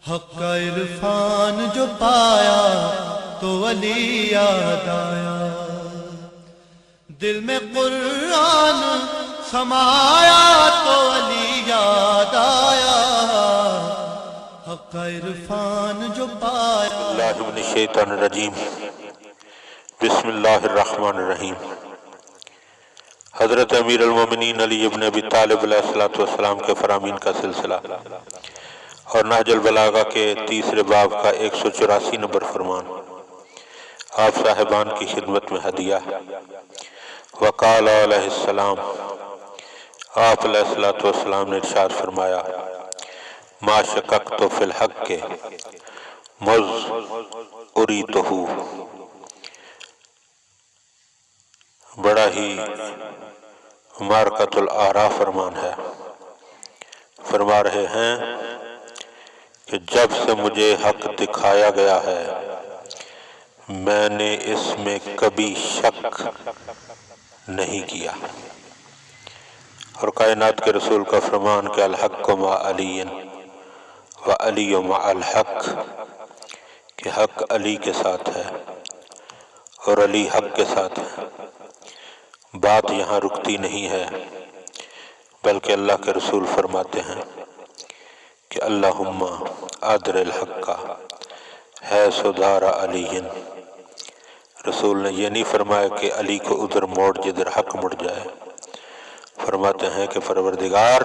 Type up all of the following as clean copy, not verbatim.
حق کا عرفان جو پایا تو ولی یاد آیا، دل میں قرآن سمایا تو ولی یاد آیا، حق کا عرفان جو پایا۔ اللہ من الشیطان الرجیم، بسم اللہ الرحمن الرحیم۔ حضرت امیر المومنین علی ابن ابی طالب علیہ السلام کے فرامین کا سلسلہ اور نہج البلاغہ کے تیسرے باب کا 184 نمبر فرمان آپ صاحبان کی خدمت میں ہدیہ۔ وقال علیہ السلام، آپ علیہ السلام نے ارشاد فرمایا، ما شککت فی الحق مذ اریتہ۔ بڑا ہی مارکۃ الآراء فرمان ہے۔ فرما رہے ہیں کہ جب سے مجھے حق دکھایا گیا ہے میں نے اس میں کبھی شک نہیں کیا۔ اور کائنات کے رسول کا فرمان کہ الحق مع علی و علی مع الحق، کہ حق علی کے ساتھ ہے اور علی حق کے ساتھ ہے۔ بات یہاں رکتی نہیں ہے بلکہ اللہ کے رسول فرماتے ہیں کہ اللہم ادر الحق حیث دار علی۔ رسول نے یہ نہیں فرمایا کہ علی کو ادھر موڑ جدھر حق مڑ جائے، فرماتے ہیں کہ پروردگار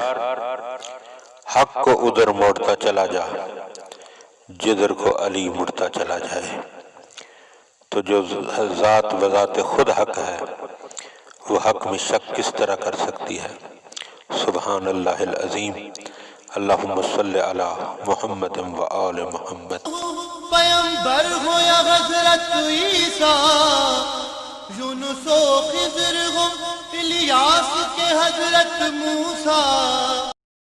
حق کو ادھر موڑتا چلا جا جدھر کو علی مڑتا چلا جائے۔ تو جو ذات بذات خود حق ہے وہ حق میں شک کس طرح کر سکتی ہے؟ سبحان اللہ العظیم۔ اللہم صلی علی محمد و آل محمد۔ پیغمبر ہو یا حضرت عیسیٰ، یونس و خضر ہو الیاس کے حضرت موسیٰ،